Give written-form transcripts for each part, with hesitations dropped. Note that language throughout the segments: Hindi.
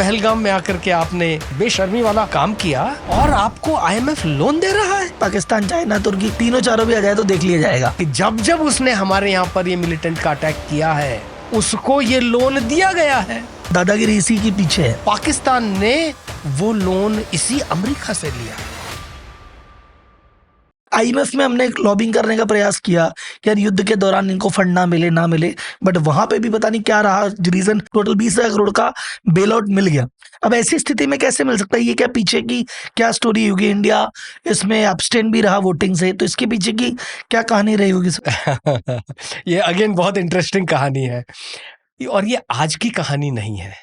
पहलगाम में आकर के आपने बेशर्मी वाला काम किया और आपको IMF लोन दे रहा है। पाकिस्तान, चाइना, तुर्की तीनों चारों भी आ जाए तो देख लिया जाएगा कि जब जब उसने हमारे यहाँ पर ये मिलिटेंट का अटैक किया है उसको ये लोन दिया गया है। दादागिरी इसी के पीछे है। पाकिस्तान ने वो लोन इसी अमेरिका से लिया। IMF में हमने लॉबिंग करने का प्रयास किया कि यार युद्ध के दौरान इनको फंड ना मिले, बट वहां पे भी पता नहीं क्या रहा रीजन, टोटल 20,000 करोड़ का बेल आउट मिल गया। अब ऐसी स्थिति में कैसे मिल सकता है? ये क्या पीछे की क्या स्टोरी होगी? इंडिया इसमें एब्स्टेन भी रहा वोटिंग से, तो इसके पीछे की क्या कहानी रही होगी? ये अगेन बहुत इंटरेस्टिंग कहानी है और ये आज की कहानी नहीं है।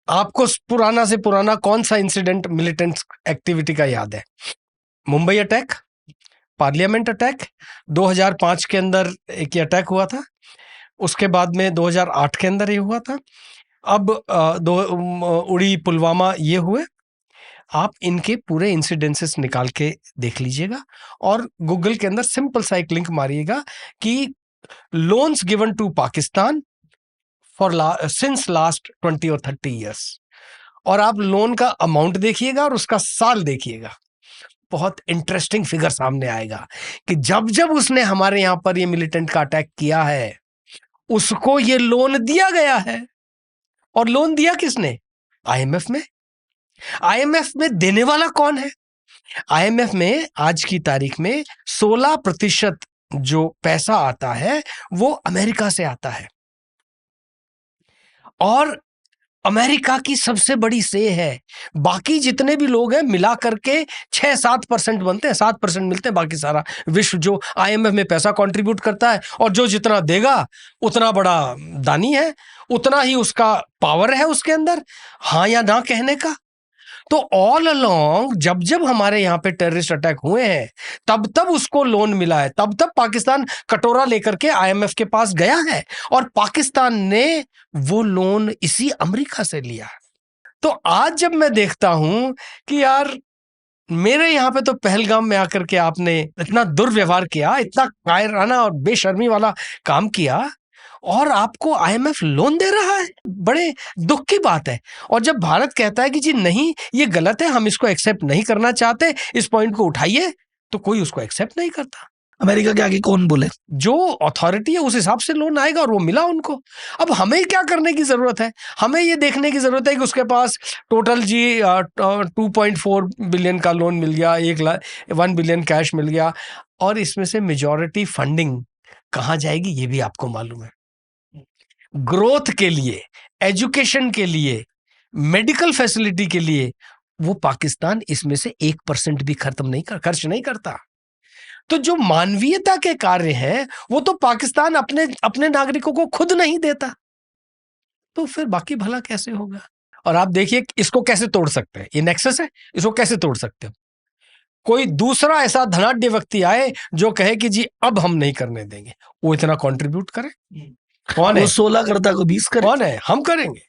आपको पुराना से पुराना कौन सा इंसिडेंट मिलिटेंट एक्टिविटी का याद है? मुंबई अटैक, पार्लियामेंट अटैक, 2005 के अंदर एक ये अटैक हुआ था, उसके बाद में 2008 के अंदर ये हुआ था, अब उड़ी, पुलवामा ये हुए। आप इनके पूरे इंसिडेंसेस निकाल के देख लीजिएगा और गूगल के अंदर सिंपल सा एक लिंक मारिएगा कि loans given to Pakistan for since last 20 और 30 ईयर्स, और आप लोन का अमाउंट देखिएगा और उसका साल देखिएगा। बहुत इंटरेस्टिंग फिगर सामने आएगा कि जब जब उसने हमारे यहां पर ये मिलिटेंट का अटैक किया है उसको ये लोन दिया गया है। और लोन दिया किसने? IMF में। IMF में देने वाला कौन है? IMF में आज की तारीख में 16% जो पैसा आता है वो अमेरिका से आता है और अमेरिका की सबसे बड़ी से है। बाकी जितने भी लोग हैं मिला करके 6-7% बनते हैं, 7% मिलते हैं। बाकी सारा विश्व जो IMF में पैसा कंट्रीब्यूट करता है और जो जितना देगा उतना बड़ा दानी है, उतना ही उसका पावर है उसके अंदर हाँ या ना कहने का। तो ऑल अलोंग जब जब हमारे यहाँ पे टेररिस्ट अटैक हुए हैं तब तब उसको लोन मिला है, तब तब पाकिस्तान कटोरा लेकर के IMF के पास गया है और पाकिस्तान ने वो लोन इसी अमेरिका से लिया। तो आज जब मैं देखता हूं कि यार मेरे यहाँ पे तो पहलगाम में आकर के आपने इतना दुर्व्यवहार किया, इतना कायराना और बेशर्मी वाला काम किया और आपको IMF लोन दे रहा है, बड़े दुख की बात है। और जब भारत कहता है कि जी नहीं ये गलत है, हम इसको एक्सेप्ट नहीं करना चाहते, इस पॉइंट को उठाइए, तो कोई उसको एक्सेप्ट नहीं करता। अमेरिका के आगे कौन बोले? जो अथॉरिटी है उस हिसाब से लोन आएगा और वो मिला उनको। अब हमें क्या करने की जरूरत है? हमें ये देखने की जरूरत है कि उसके पास टोटल 2.4 बिलियन का लोन मिल गया, 1 बिलियन कैश मिल गया और इसमें से मेजॉरिटी फंडिंग कहाँ जाएगी ये भी आपको मालूम है। ग्रोथ के लिए, एजुकेशन के लिए, मेडिकल फैसिलिटी के लिए वो पाकिस्तान इसमें से 1% भी खर्च नहीं करता। तो जो मानवीयता के कार्य हैं वो तो पाकिस्तान अपने नागरिकों को खुद नहीं देता, तो फिर बाकी भला कैसे होगा? और आप देखिए इसको कैसे तोड़ सकते हैं, ये नेक्सस है, इसको कैसे तोड़ सकते हो? कोई दूसरा ऐसा धनाढ्य व्यक्ति आए जो कहे कि जी अब हम नहीं करने देंगे, वो इतना कंट्रीब्यूट करे। कौन है? 16 करता को 20 करे। कौन है? हम करेंगे।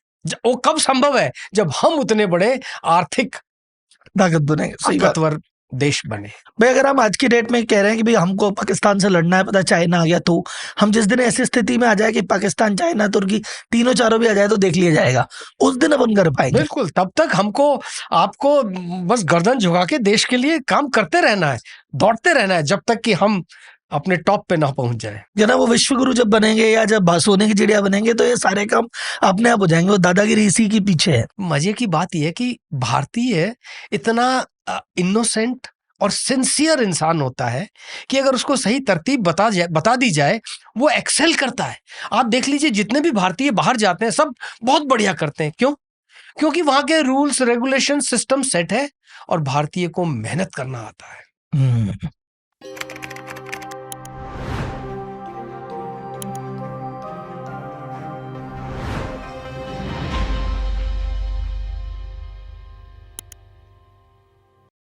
वो कब संभव है? जब हम उतने बड़े आर्थिक ताकत बने, ताकतवर देश बने। भाई अगर हम आज की डेट में कह रहे हैं कि भाई हमको पाकिस्तान से लड़ना है, पता चाइना आ गया, तो हम जिस दिन ऐसी स्थिति में आ जाए कि पाकिस्तान, चाइना, तुर्की तीनों चारों भी आ जाए तो देख लिया जाएगा, उस दिन अपन कर पाएंगे? बिल्कुल। तब तक आपको बस गर्दन झुका के देश के लिए काम करते रहना है, दौड़ते रहना है जब तक कि हम अपने टॉप पे ना पहुंच जाए। जना वो विश्व गुरु जब बनेंगे या जब सोने की चिड़िया बनेंगे तो ये सारे काम अपने आप हो जाएंगे। वो दादागिरी इसी के पीछे है। मजे की बात यह है कि भारतीय इतना इनोसेंट और सिंसियर इंसान होता है कि अगर उसको सही तरतीब बता दी जाए वो एक्सेल करता है। आप देख लीजिए जितने भी भारतीय बाहर जाते हैं सब बहुत बढ़िया करते हैं। क्यों? क्योंकि वहां के रूल्स रेगुलेशन सिस्टम सेट है और भारतीय को मेहनत करना आता है।